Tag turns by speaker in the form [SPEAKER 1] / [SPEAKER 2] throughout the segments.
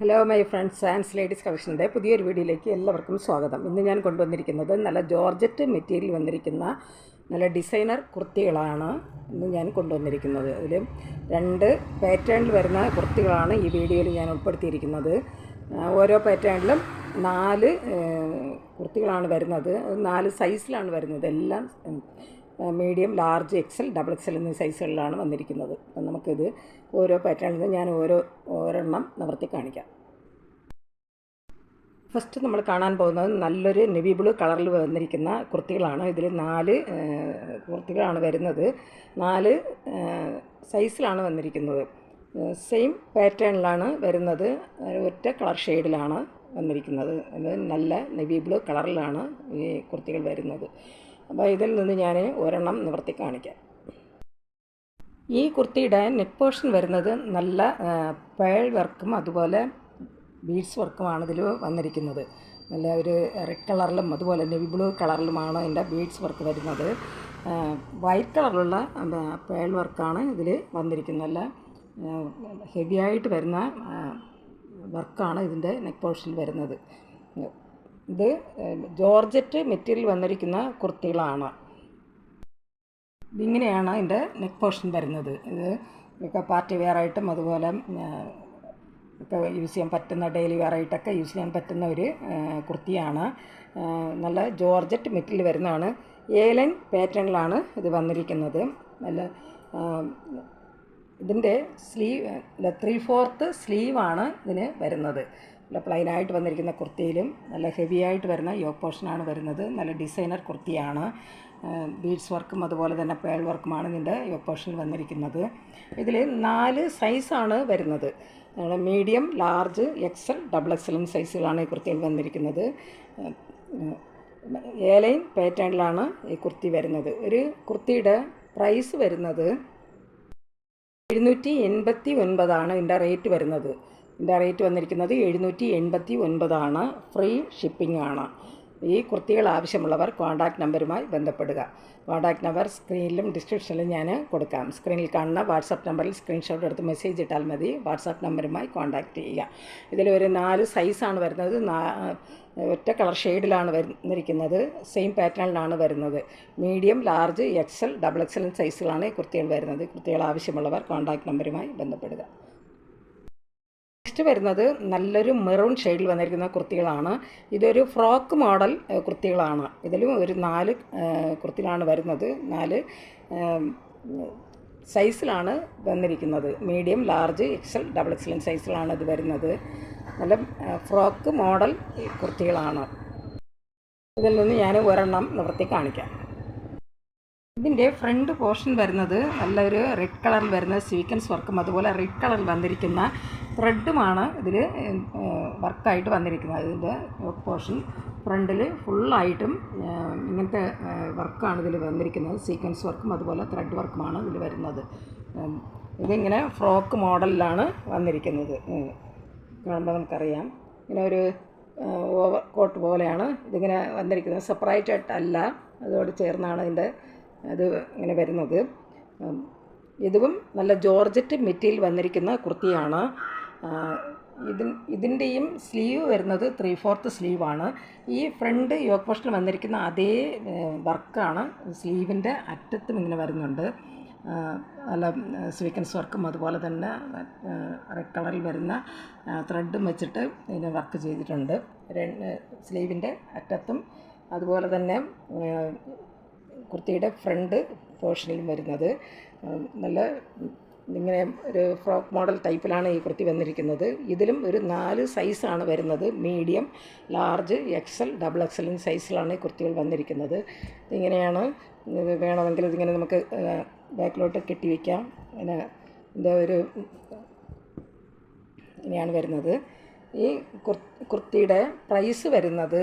[SPEAKER 1] Hello my friends and ladies കളക്ഷൻ്റെ പുതിയൊരു വീഡിയോയിലേക്ക് എല്ലാവർക്കും സ്വാഗതം. ഇന്ന് ഞാൻ കൊണ്ടുവന്നിരിക്കുന്നത് നല്ല ജോർജറ്റ് മെറ്റീരിയൽ വന്നിരിക്കുന്ന നല്ല ഡിസൈനർ കുർത്തികളാണ് ഇന്ന് ഞാൻ കൊണ്ടുവന്നിരിക്കുന്നത്. അതിൽ 2 പാറ്റേണിൽ വരുന്ന കുർത്തികളാണ് ഈ വീഡിയോയിൽ ഞാൻ ഉൾപ്പെടുത്തിയിരിക്കുന്നത്. ഓരോ പാറ്റേണിലും 4 കുർത്തികളാണ് വരുന്നത്. 4 സൈസിലാണ് വരുന്നത്. എല്ലാം medium, large, XL, double XL എന്നീ സൈസുകളിലാണ് വന്നിരിക്കുന്നത്. അപ്പം നമുക്കിത് ഓരോ പാറ്റേണിൽ നിന്ന് ഞാൻ ഒരെണ്ണം നിവർത്തി കാണിക്കാം. ഫസ്റ്റ് നമ്മൾ കാണാൻ പോകുന്നത് നല്ലൊരു നെവി ബ്ലൂ കളറിൽ വന്നിരിക്കുന്ന കുർത്തികളാണ്. ഇതിൽ 4 കുർത്തികളാണ് വരുന്നത്. 4 സൈസിലാണ് വന്നിരിക്കുന്നത്. സെയിം പാറ്റേണിലാണ് വരുന്നത്. ഒറ്റ കളർ ഷെയ്ഡിലാണ് വന്നിരിക്കുന്നത്. അത് നല്ല നെവി ബ്ലൂ കളറിലാണ് ഈ കുർത്തികൾ വരുന്നത്. അപ്പോൾ ഇതിൽ നിന്ന് ഞാൻ ഒരെണ്ണം നിവർത്തി കാണിക്കാം. ഈ കുർത്തിയുടെ നെക്ക് പോർഷൻ വരുന്നത് നല്ല പേൾ വർക്കും അതുപോലെ ബീഡ്സ് വർക്കുമാണ് ഇതിൽ വന്നിരിക്കുന്നത്. നല്ല ഒരു റെഡ് കളറിലും അതുപോലെ നെവി ബ്ലൂ കളറിലുമാണ് ഇതിൻ്റെ ബീഡ്സ് വർക്ക് വരുന്നത്. വൈറ്റ് കളറിലുള്ള പേൾ വർക്കാണ് ഇതിൽ വന്നിരിക്കുന്നത്. നല്ല ഹെവി ആയിട്ട് വരുന്ന വർക്കാണ് ഇതിൻ്റെ നെക്ക് പോർഷനിൽ വരുന്നത്. ഇത് ജോർജറ്റ് മെറ്റീരിയൽ വന്നിരിക്കുന്ന കുർത്തികളാണ്. ഇതിങ്ങനെയാണ് ഇതിൻ്റെ നെക്ക് പോർഷൻ വരുന്നത്. ഇത് ഒക്കെ പാർട്ടി വെയറായിട്ടും അതുപോലെ ഒക്കെ യൂസ് ചെയ്യാൻ പറ്റുന്ന, ഡെയിലി വെയറായിട്ടൊക്കെ യൂസ് ചെയ്യാൻ പറ്റുന്ന ഒരു കുർത്തിയാണ്. നല്ല ജോർജറ്റ് മെറ്റീരിയൽ വരുന്നതാണ്. ഏലൻ പാറ്റേണിലാണ് ഇത് വന്നിരിക്കുന്നത്. നല്ല ഇതിൻ്റെ സ്ലീവ് 3/4 സ്ലീവാണ് ഇതിന് വരുന്നത്. നല്ല പ്ലെയിനായിട്ട് വന്നിരിക്കുന്ന കുർത്തിയിലും നല്ല ഹെവി ആയിട്ട് വരുന്ന യോക്ക് പോർഷനാണ് വരുന്നത്. നല്ല ഡിസൈനർ കുർത്തിയാണ്. ബീഡ്സ് വർക്കും അതുപോലെ തന്നെ പേൾ വർക്കുമാണ് ഇതിൻ്റെ യോക്ക് പോർഷനിൽ വന്നിരിക്കുന്നത്. ഇതിൽ 4 സൈസാണ് വരുന്നത്. Medium, large, XL, double XL സൈസുകളാണ് ഈ കുർത്തിയിൽ വന്നിരിക്കുന്നത്. ഏലൈൻ പാറ്റേണിലാണ് ഈ കുർത്തി വരുന്നത്. ഒരു കുർത്തിയുടെ പ്രൈസ് വരുന്നത് 789 ഇതിൻ്റെ റേറ്റ് വരുന്നത്. ഇതിൻ്റെ റേറ്റ് വന്നിരിക്കുന്നത് 789 ഫ്രീ ഷിപ്പിംഗ് ആണ്. ഈ കുർത്തികൾ ആവശ്യമുള്ളവർ കോൺടാക്റ്റ് നമ്പറുമായി ബന്ധപ്പെടുക. കോൺടാക്റ്റ് നമ്പർ സ്ക്രീനിലും ഡിസ്ക്രിപ്ഷനിലും ഞാൻ കൊടുക്കാം. സ്ക്രീനിൽ കാണുന്ന വാട്സാപ്പ് നമ്പറിൽ സ്ക്രീൻഷോട്ട് എടുത്ത് മെസ്സേജ് ഇട്ടാൽ മതി. വാട്സാപ്പ് നമ്പറുമായി കോൺടാക്റ്റ് ചെയ്യുക. ഇതിൽ ഒരു 4 സൈസാണ് വരുന്നത്. ഒറ്റ കളർ ഷെയ്ഡിലാണ് വന്നിരിക്കുന്നത്. സെയിം പാറ്റേണിലാണ് വരുന്നത്. Medium, large, XL, double XL സൈസുകളാണ് ഈ കുർത്തികൾ വരുന്നത്. കുർത്തികൾ ആവശ്യമുള്ളവർ കോൺടാക്റ്റ് നമ്പറുമായി ബന്ധപ്പെടുക. നെക്സ്റ്റ് വരുന്നത് നല്ലൊരു മെറൂൺ ഷെയ്ഡിൽ വന്നിരിക്കുന്ന കുർത്തികളാണ്. ഇതൊരു ഫ്രോക്ക് മോഡൽ കുർത്തികളാണ്. ഇതിലും ഒരു 4 കുർത്തികളാണ് വരുന്നത്. 4 സൈസിലാണ് വന്നിരിക്കുന്നത്. Medium, large, XL, double XL സൈസിലാണ് ഇത് വരുന്നത്. നല്ല ഫ്രോക്ക് മോഡൽ കുർത്തികളാണ്. ഇതിൽ നിന്ന് ഞാൻ ഒരെണ്ണം നിവർത്തി കാണിക്കാം. ഇതിൻ്റെ ഫ്രണ്ട് പോർഷൻ വരുന്നത് നല്ലൊരു റെഡ് കളറിൽ വരുന്ന സീക്വൻസ് വർക്കും അതുപോലെ റെഡ് കളറിൽ വന്നിരിക്കുന്ന ത്രെഡുമാണ് ഇതിൽ വർക്കായിട്ട് വന്നിരിക്കുന്നത്. ഇതിൻ്റെ പോർഷൻ ഫ്രണ്ടിൽ ഫുള്ളായിട്ടും ഇങ്ങനത്തെ വർക്കാണ് ഇതിൽ വന്നിരിക്കുന്നത്. സീക്വൻസ് വർക്കും അതുപോലെ ത്രെഡ് വർക്കുമാണ് ഇതിൽ വരുന്നത്. ഇതിങ്ങനെ ഫ്രോക്ക് മോഡലിലാണ് വന്നിരിക്കുന്നത്. കാണുമ്പോൾ നമുക്കറിയാം ഇങ്ങനെ ഒരു ഓവർ കോട്ട് പോലെയാണ് ഇതിങ്ങനെ വന്നിരിക്കുന്നത്. സെപ്പറേറ്റ് ആയിട്ടല്ല, അതോട് ചേർന്നാണ് ഇതിൻ്റെ അത് ഇങ്ങനെ വരുന്നത്. ഇതും നല്ല ജോർജറ്റ് മെറ്റീരിയൽ വന്നിരിക്കുന്ന കുർത്തിയാണ്. ഇതിൻ്റെയും സ്ലീവ് വരുന്നത് 3/4 സ്ലീവാണ്. ഈ ഫ്രണ്ട് യോക്ക് പോർഷനിൽ വന്നിരിക്കുന്ന അതേ വർക്കാണ് സ്ലീവിൻ്റെ അറ്റത്തും ഇങ്ങനെ വരുന്നുണ്ട്. നല്ല സ്വീക്കൻസ് വർക്കും അതുപോലെ തന്നെ റെഡ് കളറിൽ വരുന്ന ത്രെഡും വെച്ചിട്ട് ഇതിന് വർക്ക് ചെയ്തിട്ടുണ്ട്. സ്ലീവിൻ്റെ അറ്റത്തും അതുപോലെ തന്നെ കുർത്തിയുടെ ഫ്രണ്ട് പോർഷനിലും വരുന്നത്. നല്ല ഇങ്ങനെ ഒരു ഫ്രോക്ക് മോഡൽ ടൈപ്പിലാണ് ഈ കുർത്തി വന്നിരിക്കുന്നത്. ഇതിലും ഒരു 4 സൈസാണ് വരുന്നത്. Medium, large, XL, double XL സൈസിലാണ് ഈ കുർത്തികൾ വന്നിരിക്കുന്നത്. ഇങ്ങനെയാണ്. വേണമെങ്കിൽ ഇതിങ്ങനെ നമുക്ക് ബാക്കിലോട്ട് കെട്ടി വയ്ക്കാം. പിന്നെ എന്താ ഒരു ഇങ്ങനെയാണ് വരുന്നത്. ഈ കുർത്തിയുടെ പ്രൈസ് വരുന്നത്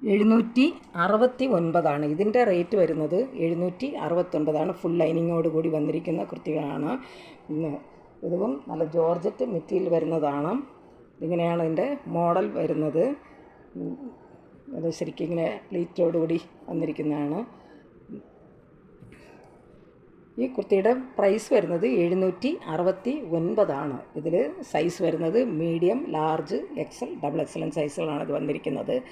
[SPEAKER 1] 769. ഇതിൻ്റെ റേറ്റ് വരുന്നത് 769. ഫുൾ ലൈനിങ്ങോട് കൂടി വന്നിരിക്കുന്ന കുർത്തികളാണ്. ഇതും നല്ല ജോർജറ്റ് മെറ്റീരിയൽ വരുന്നതാണ്. ഇങ്ങനെയാണ് ഇതിൻ്റെ മോഡൽ വരുന്നത്. അത് ശരിക്കും ഇങ്ങനെ പ്ലീറ്റോടുകൂടി വന്നിരിക്കുന്നതാണ്. ഈ കുർത്തിയുടെ പ്രൈസ് വരുന്നത് 769 ഇതിൽ സൈസ് വരുന്നത് മീഡിയം, ലാർജ്, എക്സൽ, ഡബിൾ എക്സലൻ സൈസുകളാണ് ഇത് വന്നിരിക്കുന്നത്.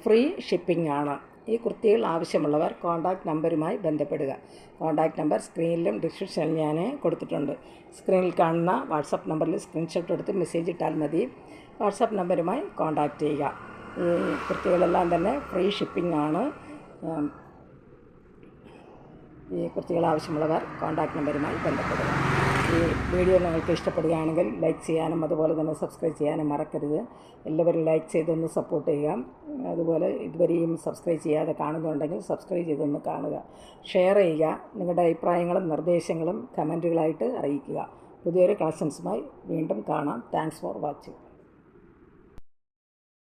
[SPEAKER 1] ഫ്രീ ഷിപ്പിംഗ് ആണ്. ഈ കുർത്തികൾ ആവശ്യമുള്ളവർ കോൺടാക്റ്റ് നമ്പറുമായി ബന്ധപ്പെടുക. കോൺടാക്റ്റ് നമ്പർ സ്ക്രീനിലും ഡിസ്ക്രിപ്ഷനിൽ ഞാൻ കൊടുത്തിട്ടുണ്ട്. സ്ക്രീനിൽ കാണുന്ന വാട്സപ്പ് നമ്പറിൽ സ്ക്രീൻഷോട്ട് എടുത്ത് മെസ്സേജ് ഇട്ടാൽ മതി. വാട്സപ്പ് നമ്പറുമായി കോൺടാക്റ്റ് ചെയ്യുക. ഈ കുർത്തികളെല്ലാം തന്നെ ഫ്രീ ഷിപ്പിംഗ് ആണ്. ഈ കുർത്തികൾ ആവശ്യമുള്ളവർ കോൺടാക്റ്റ് നമ്പറുമായി ബന്ധപ്പെടുക. ഈ വീഡിയോ നിങ്ങൾക്ക് ഇഷ്ടപ്പെടുകയാണെങ്കിൽ ലൈക്ക് ചെയ്യാനും അതുപോലെ തന്നെ സബ്സ്ക്രൈബ് ചെയ്യാനും മറക്കരുത്. എല്ലാവരും ലൈക്ക് ചെയ്തൊന്ന് സപ്പോർട്ട് ചെയ്യുക. അതുപോലെ ഇതുവരെയും സബ്സ്ക്രൈബ് ചെയ്യാതെ കാണുന്നുണ്ടെങ്കിൽ സബ്സ്ക്രൈബ് ചെയ്തൊന്ന് കാണുക. ഷെയർ ചെയ്യുക. നിങ്ങളുടെ അഭിപ്രായങ്ങളും നിർദ്ദേശങ്ങളും കമൻറ്റുകളായിട്ട് അറിയിക്കുക. പുതിയൊരു കളക്ഷൻസുമായി വീണ്ടും കാണാം. Thanks for watching.